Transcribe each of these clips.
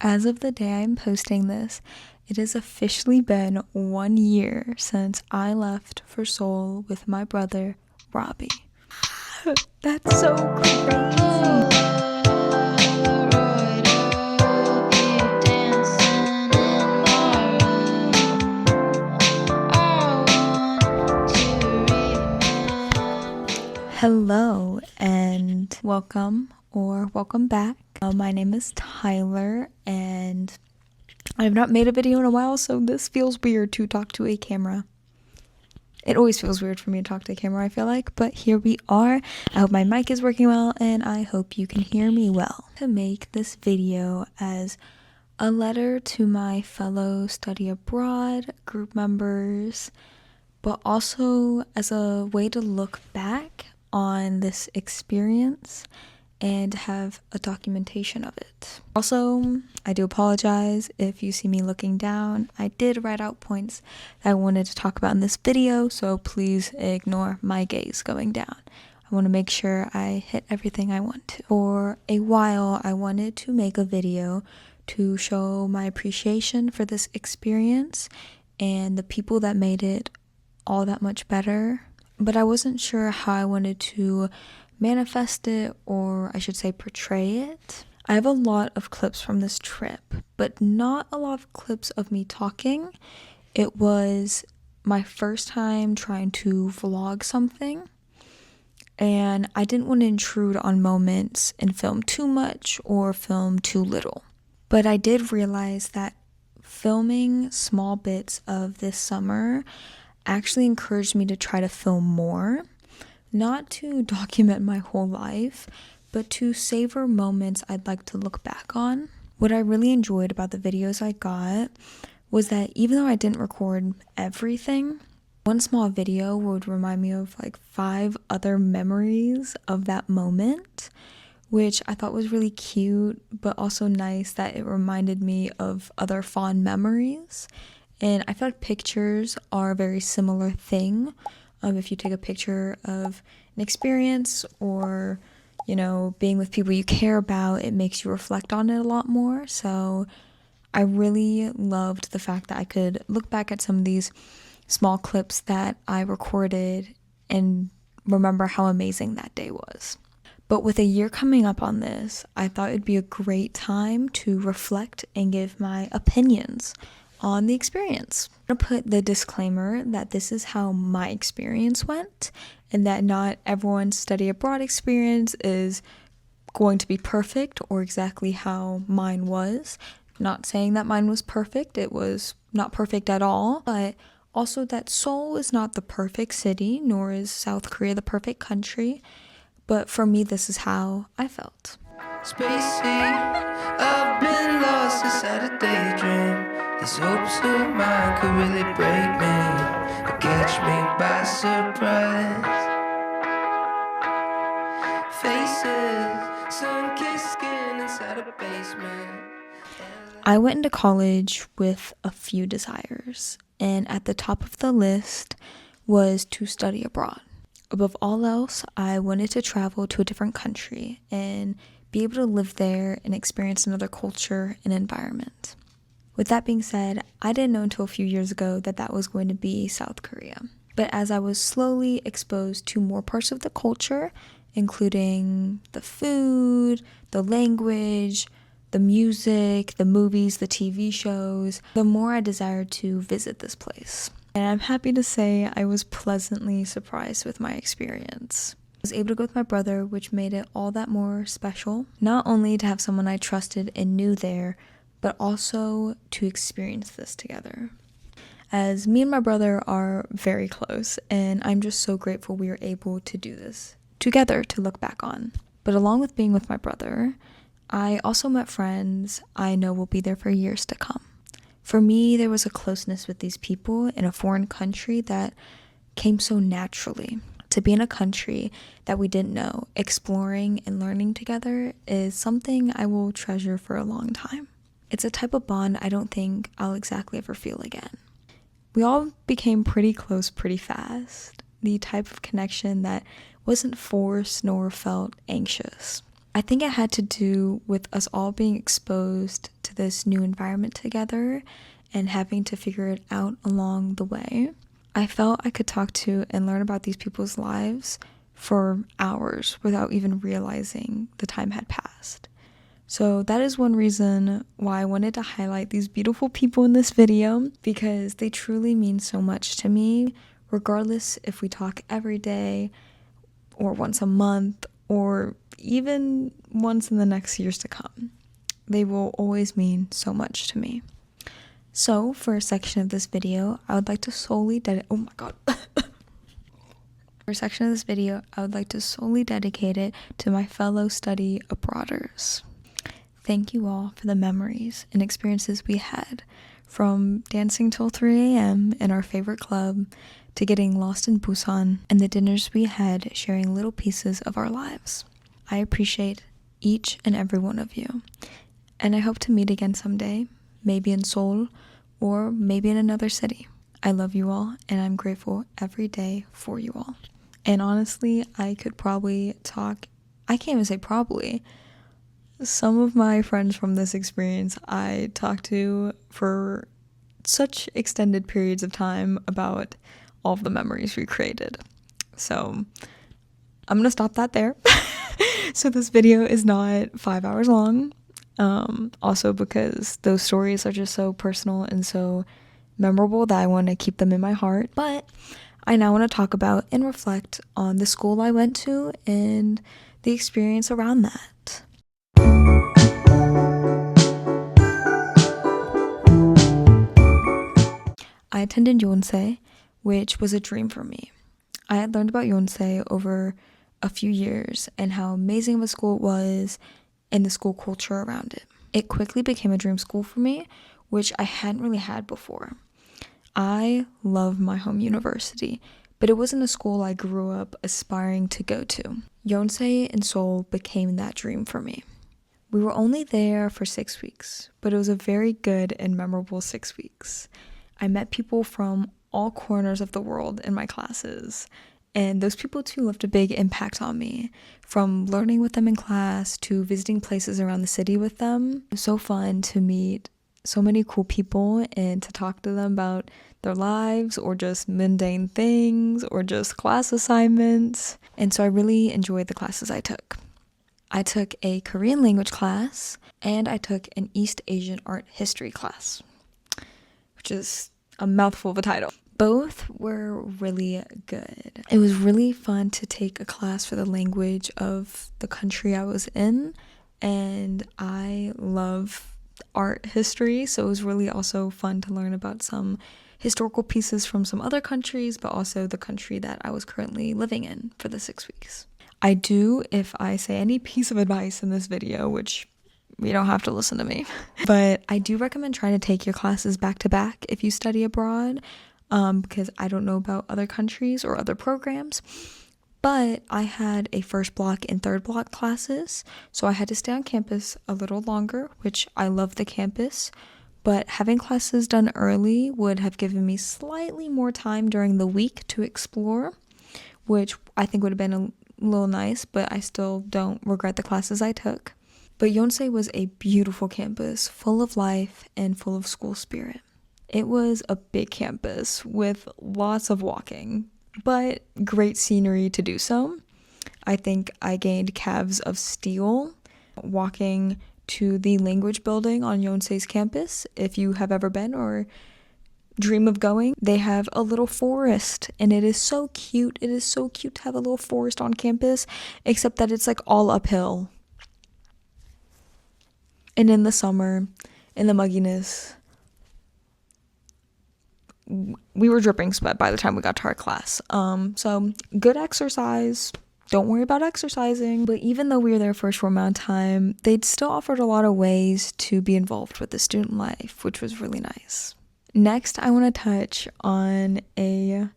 As of the day I'm posting this, it has officially been 1 year since I left for Seoul with my brother, Robbie. That's so crazy. Hello and welcome back. My name is Tyler and I have not made a video in a while, so this feels weird to talk to a camera. It always feels weird for me to talk to a camera, I feel like, but here we are. I hope my mic is working well and I hope you can hear me well. To make this video as a letter to my fellow study abroad group members, but also as a way to look back on this experience and have a documentation of it. Also, I do apologize if you see me looking down. I did write out points that I wanted to talk about in this video, so please ignore my gaze going down. I want to make sure I hit everything I want to. For a while, I wanted to make a video to show my appreciation for this experience and the people that made it all that much better, but I wasn't sure how I wanted to manifest it, or I should say portray it. I have a lot of clips from this trip, but not a lot of clips of me talking. It was my first time trying to vlog something, and I didn't want to intrude on moments and film too much or film too little. But I did realize that filming small bits of this summer actually encouraged me to try to film more, not to document my whole life, but to savor moments I'd like to look back on. What I really enjoyed about the videos I got was that even though I didn't record everything, one small video would remind me of like 5 other memories of that moment, which I thought was really cute, but also nice that it reminded me of other fond memories. And I feel like pictures are a very similar thing. If you take a picture of an experience or, being with people you care about, it makes you reflect on it a lot more. So I really loved the fact that I could look back at some of these small clips that I recorded and remember how amazing that day was. But with a year coming up on this, I thought it'd be a great time to reflect and give my opinions on the experience. I'm gonna put the disclaimer that this is how my experience went and that not everyone's study abroad experience is going to be perfect or exactly how mine was. Not saying that mine was perfect, it was not perfect at all, but also that Seoul is not the perfect city, nor is South Korea the perfect country. But for me, this is how I felt. Spacey, I've been lost inside a daydream. These hopes of mine could really break me, could catch me by surprise. Faces, sun-kissed skin inside a basement. I went into college with a few desires, and at the top of the list was to study abroad. Above all else, I wanted to travel to a different country and be able to live there and experience another culture and environment. With that being said, I didn't know until a few years ago that that was going to be South Korea. But as I was slowly exposed to more parts of the culture, including the food, the language, the music, the movies, the TV shows, the more I desired to visit this place. And I'm happy to say I was pleasantly surprised with my experience. I was able to go with my brother, which made it all that more special. Not only to have someone I trusted and knew there, but also to experience this together. As me and my brother are very close, and I'm just so grateful we were able to do this together to look back on. But along with being with my brother, I also met friends I know will be there for years to come. For me, there was a closeness with these people in a foreign country that came so naturally. To be in a country that we didn't know, exploring and learning together is something I will treasure for a long time. It's a type of bond I don't think I'll exactly ever feel again. We all became pretty close pretty fast, the type of connection that wasn't forced nor felt anxious. I think it had to do with us all being exposed to this new environment together and having to figure it out along the way. I felt I could talk to and learn about these people's lives for hours without even realizing the time had passed. So that is one reason why I wanted to highlight these beautiful people in this video, because they truly mean so much to me, regardless if we talk every day or once a month or even once in the next years to come. They will always mean so much to me. So for a section of this video, I would like to solely dedicate it to my fellow study abroaders. Thank you all for the memories and experiences we had, from dancing till 3 a.m. in our favorite club to getting lost in Busan, and the dinners we had sharing little pieces of our lives. I appreciate each and every one of you, and I hope to meet again someday, maybe in Seoul or maybe in another city. I love you all, and I'm grateful every day for you all. And honestly, I could probably talk, I can't even say probably, some of my friends from this experience I talked to for such extended periods of time about all of the memories we created. So I'm gonna stop that there. So this video is not 5 hours long. Also because those stories are just so personal and so memorable that I want to keep them in my heart. But I now want to talk about and reflect on the school I went to and the experience around that. I attended Yonsei, which was a dream for me. I had learned about Yonsei over a few years and how amazing of a school it was and the school culture around it. It quickly became a dream school for me, which I hadn't really had before. I love my home university, but it wasn't a school I grew up aspiring to go to. Yonsei in Seoul became that dream for me. We were only there for 6 weeks, but it was a very good and memorable 6 weeks. I met people from all corners of the world in my classes, and those people too left a big impact on me, from learning with them in class to visiting places around the city with them. It was so fun to meet so many cool people and to talk to them about their lives or just mundane things or just class assignments. And so I really enjoyed the classes I took. I took a Korean language class and I took an East Asian art history class, which is a mouthful of a title. Both were really good. It was really fun to take a class for the language of the country I was in, and I love art history, so it was really also fun to learn about some historical pieces from some other countries, but also the country that I was currently living in for the 6 weeks. I do, if I say any piece of advice in this video, which you don't have to listen to me, but I do recommend trying to take your classes back to back if you study abroad, because I don't know about other countries or other programs, but I had a first block and third block classes, so I had to stay on campus a little longer, which I love the campus, but having classes done early would have given me slightly more time during the week to explore, which I think would have been a little nice, but I still don't regret the classes I took. But Yonsei was a beautiful campus, full of life and full of school spirit. It was a big campus with lots of walking, but great scenery to do so. I think I gained calves of steel walking to the language building on Yonsei's campus. If you have ever been or dream of going, they have a little forest and it is so cute. It is so cute to have a little forest on campus, except that it's like all uphill. And in the summer, in the mugginess, we were dripping sweat by the time we got to our class. So good exercise. Don't worry about exercising. But even though we were there for a short amount of time, they'd still offered a lot of ways to be involved with the student life, which was really nice. Next, I want to touch on a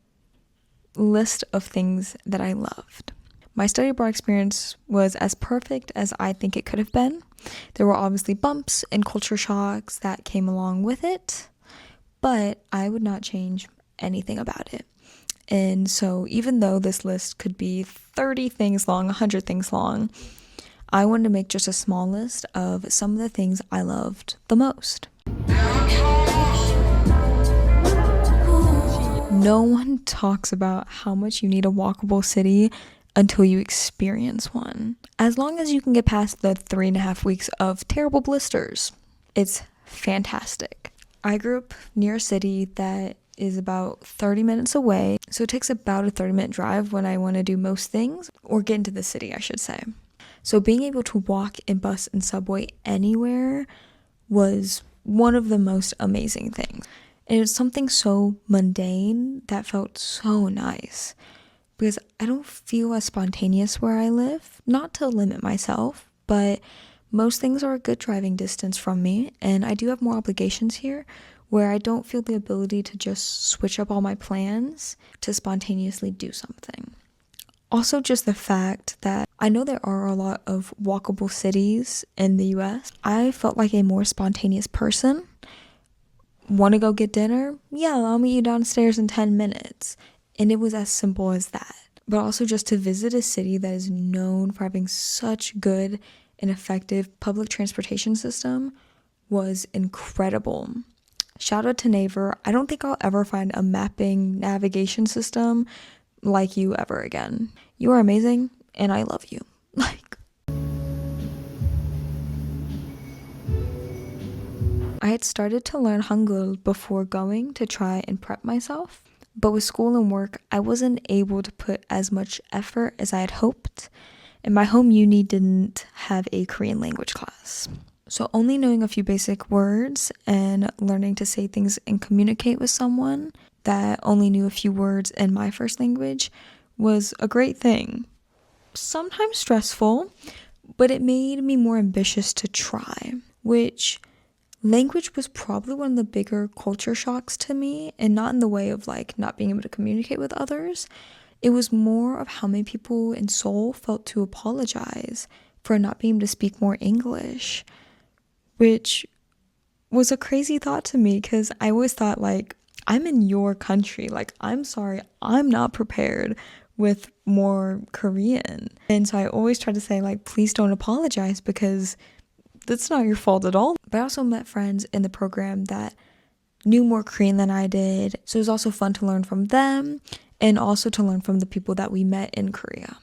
list of things that I loved. My study abroad experience was as perfect as I think it could have been. There were obviously bumps and culture shocks that came along with it, but I would not change anything about it. And so even though this list could be 30 things long, 100 things long, I wanted to make just a small list of some of the things I loved the most. No one talks about how much you need a walkable city until you experience one. As long as you can get past the 3.5 weeks of terrible blisters, it's fantastic. I grew up near a city that is about 30 minutes away, so it takes about a 30-minute drive when I want to do most things, or get into the city, I should say. So being able to walk in bus and subway anywhere was one of the most amazing things. And it's something so mundane that felt so nice, because I don't feel as spontaneous where I live. Not to limit myself, but most things are a good driving distance from me, and I do have more obligations here where I don't feel the ability to just switch up all my plans to spontaneously do something. Also, just the fact that I know there are a lot of walkable cities in the US. I felt like a more spontaneous person. Want to go get dinner? Yeah, I'll meet you downstairs in 10 minutes. And it was as simple as that. But also just to visit a city that is known for having such good and effective public transportation system was incredible. Shout out to Naver. I don't think I'll ever find a mapping navigation system like you ever again. You are amazing, and I love you. I had started to learn Hangul before going to try and prep myself, but with school and work, I wasn't able to put as much effort as I had hoped, and my home uni didn't have a Korean language class. So only knowing a few basic words and learning to say things and communicate with someone that only knew a few words in my first language was a great thing. Sometimes stressful, but it made me more ambitious to try, which language was probably one of the bigger culture shocks to me, and not in the way of like not being able to communicate with others. It was more of how many people in Seoul felt to apologize for not being able to speak more English, which was a crazy thought to me, because I always thought, like, I'm in your country, like, I'm sorry, I'm not prepared with more Korean. And so I always try to say, like, please don't apologize, because that's not your fault at all. But I also met friends in the program that knew more Korean than I did, so it was also fun to learn from them and also to learn from the people that we met in Korea.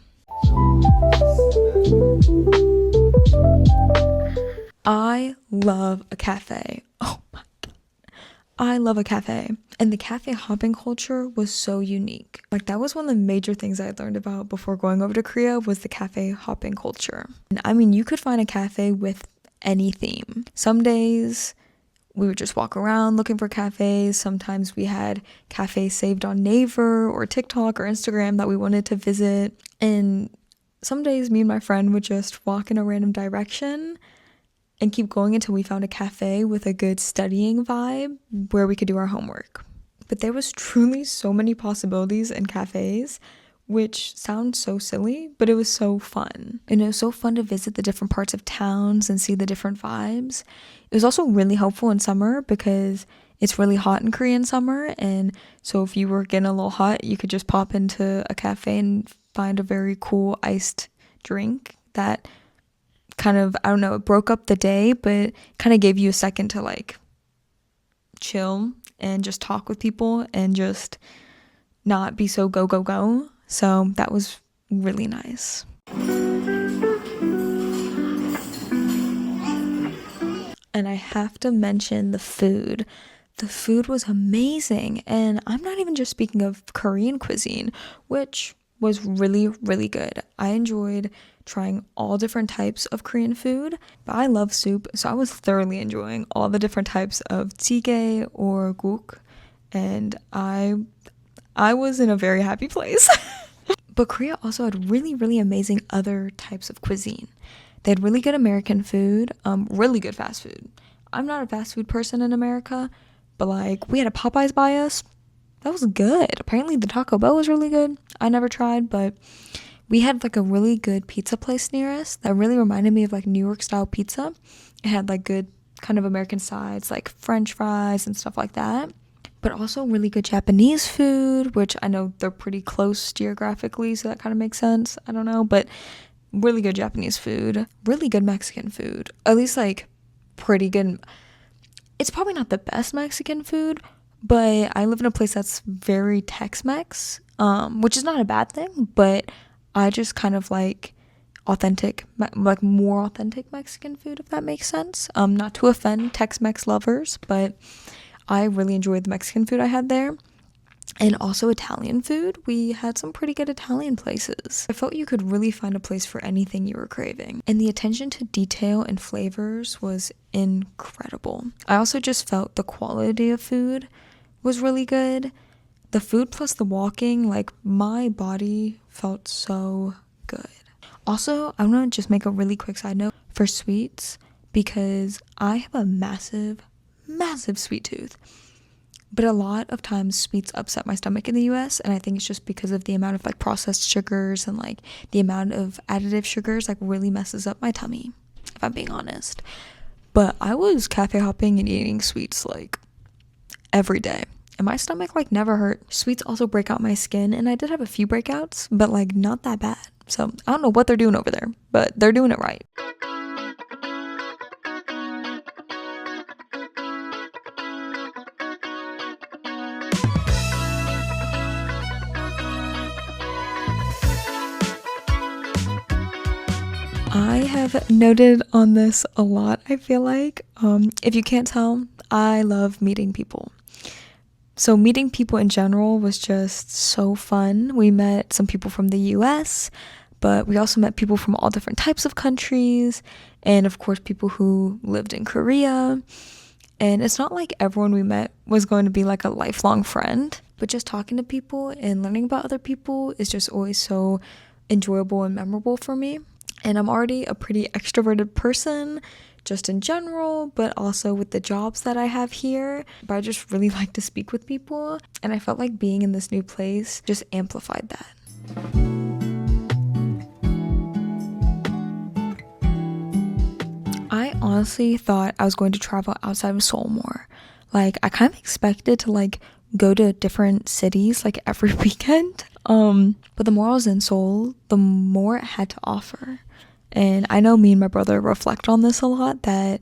I love a cafe. Oh my god. I love a cafe. And the cafe hopping culture was so unique. Like, that was one of the major things I learned about before going over to Korea, was the cafe hopping culture. And I mean, you could find a cafe with any theme. Some days we would just walk around looking for cafes. Sometimes we had cafes saved on Naver or TikTok or Instagram that we wanted to visit. And some days me and my friend would just walk in a random direction and keep going until we found a cafe with a good studying vibe where we could do our homework. But there was truly so many possibilities in cafes, which sounds so silly, but it was so fun. And it was so fun to visit the different parts of towns and see the different vibes. It was also really helpful in summer because it's really hot in Korea in summer, and so if you were getting a little hot, you could just pop into a cafe and find a very cool iced drink that kind of, I don't know, it broke up the day, but kind of gave you a second to like chill and just talk with people and just not be so go, go, go. So that was really nice. And I have to mention the food. The food was amazing. And I'm not even just speaking of Korean cuisine, which was really, really good. I enjoyed trying all different types of Korean food, but I love soup, so I was thoroughly enjoying all the different types of jjigae or guk, and I was in a very happy place. But Korea also had really, really amazing other types of cuisine. They had really good American food, really good fast food. I'm not a fast food person in America, but like, we had a Popeyes by us. That was good. Apparently the Taco Bell was really good. I never tried, but we had like a really good pizza place near us that really reminded me of like New York style pizza. It had like good kind of American sides, like French fries and stuff like that, but also really good Japanese food, which I know they're pretty close geographically, so that kind of makes sense. I don't know, but really good Japanese food, really good Mexican food, at least like pretty good. It's probably not the best Mexican food, but I live in a place that's very Tex-Mex, which is not a bad thing, but I just kind of like authentic, like more authentic Mexican food, if that makes sense. Not to offend Tex-Mex lovers, but I really enjoyed the Mexican food I had there. And also Italian food. We had some pretty good Italian places. I felt you could really find a place for anything you were craving. And the attention to detail and flavors was incredible. I also just felt the quality of food was really good. The food plus the walking, like my body felt so good. Also, I want to just make a really quick side note for sweets because I have a massive sweet tooth. But a lot of times sweets upset my stomach in the US, and I think it's just because of the amount of like processed sugars and like the amount of additive sugars like really messes up my tummy, if I'm being honest. But I was cafe hopping and eating sweets like every day, and my stomach like never hurt. Sweets also break out my skin, and I did have a few breakouts, but like not that bad. So I don't know what they're doing over there, but they're doing it right. I have noted on this a lot, I feel like. If you can't tell, I love meeting people. So meeting people in general was just so fun. We met some people from the US, but we also met people from all different types of countries, and of course people who lived in Korea. And it's not like everyone we met was going to be like a lifelong friend, but just talking to people and learning about other people is just always so enjoyable and memorable for me. And I'm already a pretty extroverted person, just in general, but also with the jobs that I have here. But I just really like to speak with people, and I felt like being in this new place just amplified that. I honestly thought I was going to travel outside of Seoul more. Like, I kind of expected to like go to different cities like every weekend. But the more I was in Seoul, the more it had to offer. And I know me and my brother reflect on this a lot, that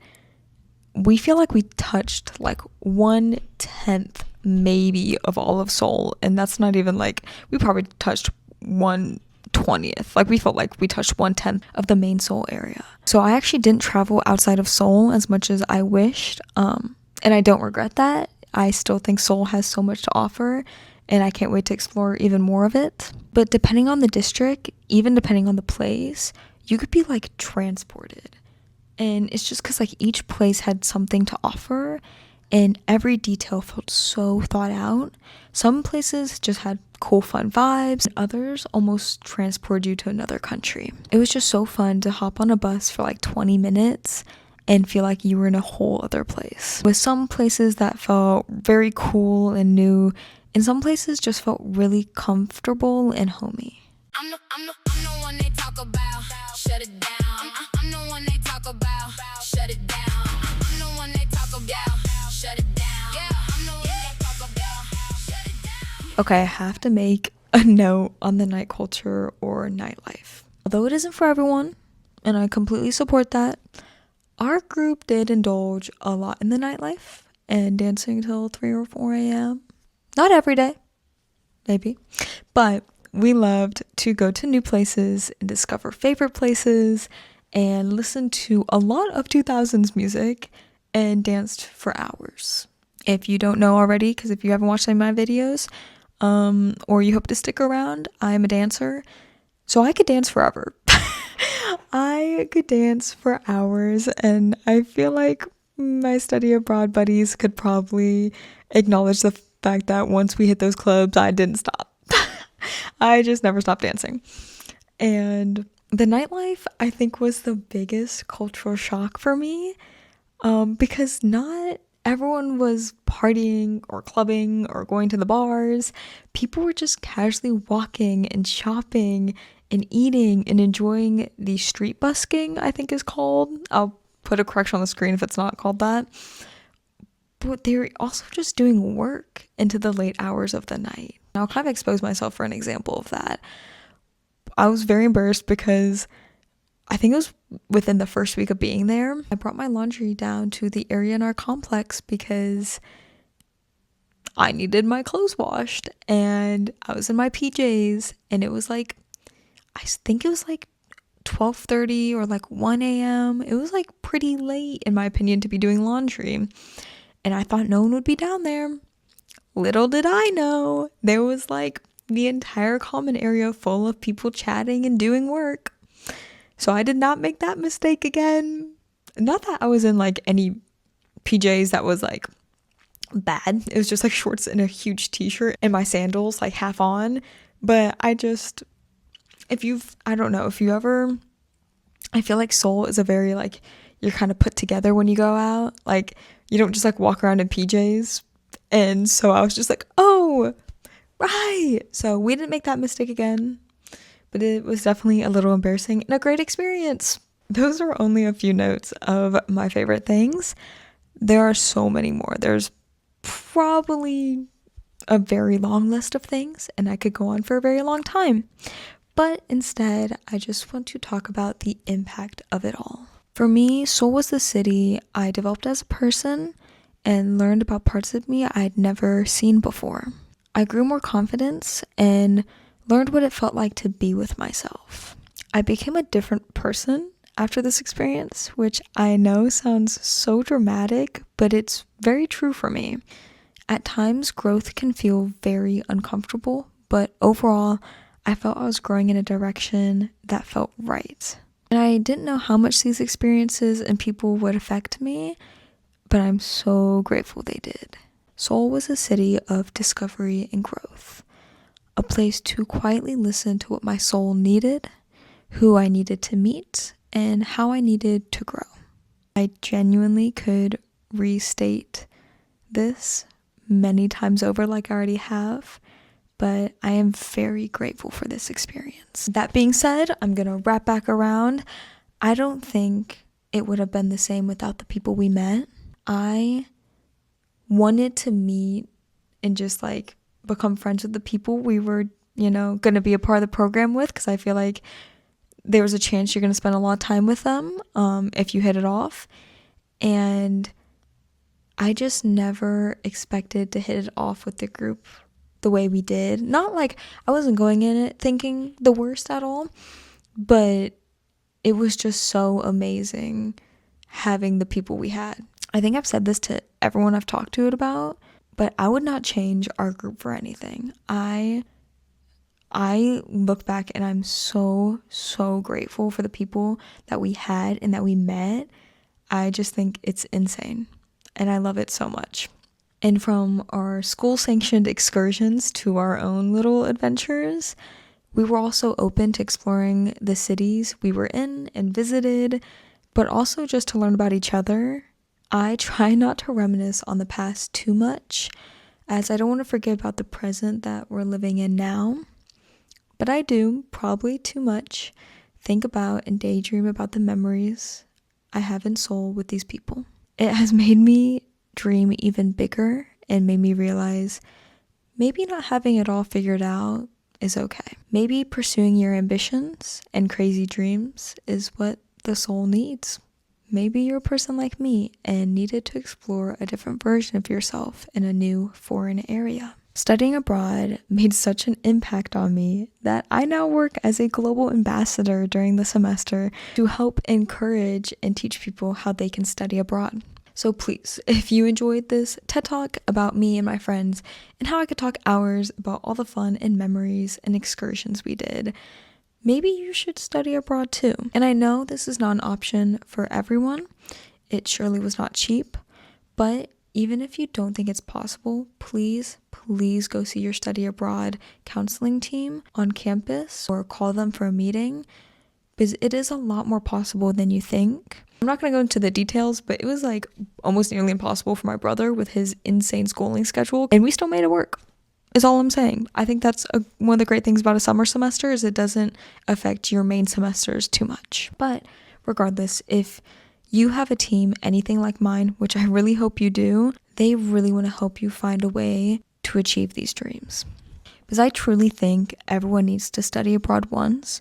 we feel like we touched like 1/10 maybe of all of Seoul, and that's not even like, we probably touched 1/20th. Like, we felt like we touched 1/10 of the main Seoul area. So I actually didn't travel outside of Seoul as much as I wished, and I don't regret that. I still think Seoul has so much to offer, and I can't wait to explore even more of it. But depending on the district, even depending on the place, you could be like transported. And it's just because like each place had something to offer, and every detail felt so thought out. Some places just had cool fun vibes, and others almost transported you to another country. It was just so fun to hop on a bus for like 20 minutes and feel like you were in a whole other place. With some places that felt very cool and new, and some places just felt really comfortable and homey. I'm the one they talk about. Shut it down. I'm the one they talk about. Shut it down. I'm the one they talk about. Shut it down. Yeah, I'm the one they talk about. Shut it down. Okay, I have to make a note on the night culture or nightlife. Although it isn't for everyone, and I completely support that, our group did indulge a lot in the nightlife and dancing till 3 or 4 a.m. Not every day, maybe, but we loved to go to new places and discover favorite places and listen to a lot of 2000s music and danced for hours. If you don't know already, because if you haven't watched any of my videos, or you hope to stick around, I'm a dancer, so I could dance forever. I could dance for hours, and I feel like my study abroad buddies could probably acknowledge the fact that once we hit those clubs, I didn't stop. I just never stopped dancing. And the nightlife, I think, was the biggest cultural shock for me, because not everyone was partying or clubbing or going to the bars. People were just casually walking and shopping and eating and enjoying the street busking, I think is called. I'll put a correction on the screen if it's not called that. But they were also just doing work into the late hours of the night. I'll kind of expose myself for an example of that. I was very embarrassed because I think it was within the first week of being there, I brought my laundry down to the area in our complex because I needed my clothes washed, and I was in my PJs, and it was like, I think it was like 12:30 or like 1 a.m. It was like pretty late, in my opinion, to be doing laundry, and I thought no one would be down there. Little did I know, there was like the entire common area full of people chatting and doing work. So I did not make that mistake again. Not that I was in like any PJs that was like bad. It was just like shorts and a huge t-shirt and my sandals like half on. But I don't know, if you ever, I feel like Seoul is a very like, you're kind of put together when you go out. Like you don't just like walk around in PJs. And so I was just like, oh, right. So we didn't make that mistake again. But it was definitely a little embarrassing and a great experience. Those are only a few notes of my favorite things. There are so many more. There's probably a very long list of things, and I could go on for a very long time. But instead, I just want to talk about the impact of it all. For me, Seoul was the city I developed as a person and learned about parts of me I'd never seen before. I grew more confidence and learned what it felt like to be with myself. I became a different person after this experience, which I know sounds so dramatic, but it's very true for me. At times, growth can feel very uncomfortable, but overall, I felt I was growing in a direction that felt right. And I didn't know how much these experiences and people would affect me, but I'm so grateful they did. Seoul was a city of discovery and growth. A place to quietly listen to what my soul needed, who I needed to meet, and how I needed to grow. I genuinely could restate this many times over like I already have, but I am very grateful for this experience. That being said, I'm gonna wrap back around. I don't think it would have been the same without the people we met. I wanted to meet and just like become friends with the people we were, going to be a part of the program with, because I feel like there was a chance you're going to spend a lot of time with them if you hit it off. And I just never expected to hit it off with the group the way we did. Not like I wasn't going in it thinking the worst at all, but it was just so amazing having the people we had. I think I've said this to everyone I've talked to it about, but I would not change our group for anything. I look back and I'm so, so grateful for the people that we had and that we met. I just think it's insane, and I love it so much. And from our school-sanctioned excursions to our own little adventures, we were also open to exploring the cities we were in and visited, but also just to learn about each other. I try not to reminisce on the past too much, as I don't want to forget about the present that we're living in now. But I do, probably too much, think about and daydream about the memories I have in Seoul with these people. It has made me dream even bigger and made me realize maybe not having it all figured out is okay. Maybe pursuing your ambitions and crazy dreams is what the soul needs. Maybe you're a person like me and needed to explore a different version of yourself in a new foreign area. Studying abroad made such an impact on me that I now work as a global ambassador during the semester to help encourage and teach people how they can study abroad. So please, if you enjoyed this TED Talk about me and my friends and how I could talk hours about all the fun and memories and excursions we did, maybe you should study abroad too. And I know this is not an option for everyone. It surely was not cheap, but even if you don't think it's possible, please go see your study abroad counseling team on campus or call them for a meeting, because it is a lot more possible than you think. I'm not going to go into the details, but it was like almost nearly impossible for my brother with his insane schooling schedule, and we still made it work. Is all I'm saying. I think that's one of the great things about a summer semester is it doesn't affect your main semesters too much. But regardless, if you have a team anything like mine, which I really hope you do, they really want to help you find a way to achieve these dreams. Because I truly think everyone needs to study abroad once,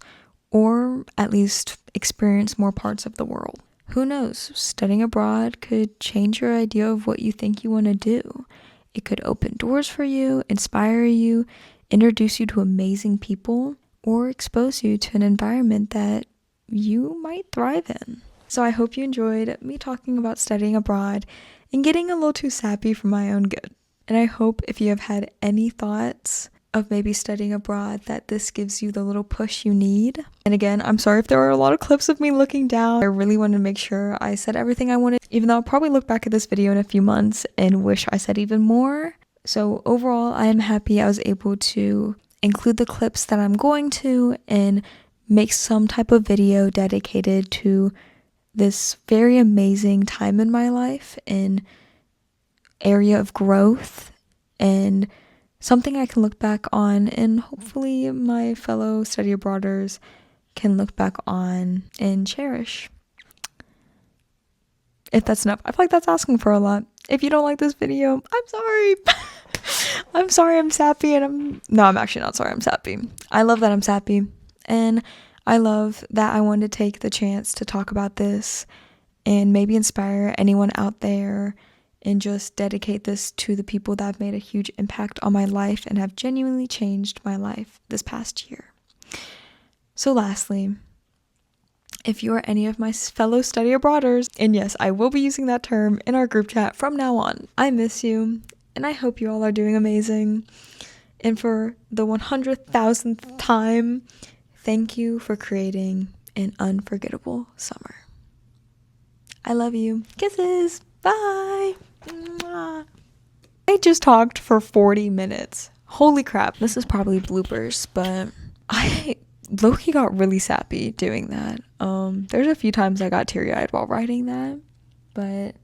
or at least experience more parts of the world. Who knows? Studying abroad could change your idea of what you think you want to do. It could open doors for you, inspire you, introduce you to amazing people, or expose you to an environment that you might thrive in. So I hope you enjoyed me talking about studying abroad and getting a little too sappy for my own good. And I hope if you have had any thoughts of maybe studying abroad that this gives you the little push you need. And again, I'm sorry if there are a lot of clips of me looking down. I really wanted to make sure I said everything I wanted, even though I'll probably look back at this video in a few months and wish I said even more. So overall, I am happy I was able to include the clips that I'm going to and make some type of video dedicated to this very amazing time in my life and area of growth and something I can look back on, and hopefully my fellow study abroaders can look back on and cherish. If that's enough, I feel like that's asking for a lot. If you don't like this video, I'm sorry. I'm sorry I'm sappy and I'm actually not sorry I'm sappy. I love that I'm sappy, and I love that I wanted to take the chance to talk about this and maybe inspire anyone out there and just dedicate this to the people that have made a huge impact on my life and have genuinely changed my life this past year. So lastly, if you are any of my fellow study abroaders, and yes, I will be using that term in our group chat from now on, I miss you, and I hope you all are doing amazing. And for the 100,000th time, thank you for creating an unforgettable summer. I love you. Kisses. Bye. Mwah. I just talked for 40 minutes. Holy crap. This is probably bloopers, but I low-key got really sappy doing that. There's a few times I got teary-eyed while writing that, but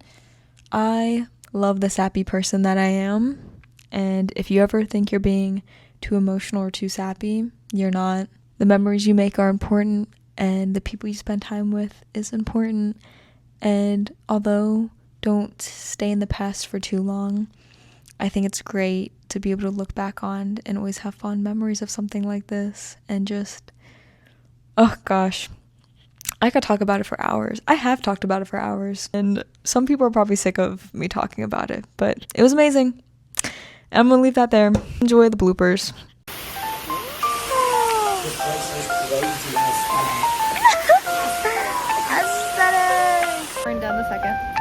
I love the sappy person that I am. And if you ever think you're being too emotional or too sappy, you're not. The memories you make are important, and the people you spend time with is important. And although don't stay in the past for too long, I think it's great to be able to look back on and always have fond memories of something like this. And just, oh gosh, I could talk about it for hours. I have talked about it for hours, and some people are probably sick of me talking about it, but it was amazing. And I'm gonna leave that there. Enjoy the bloopers. Aesthetic! Turn down the second.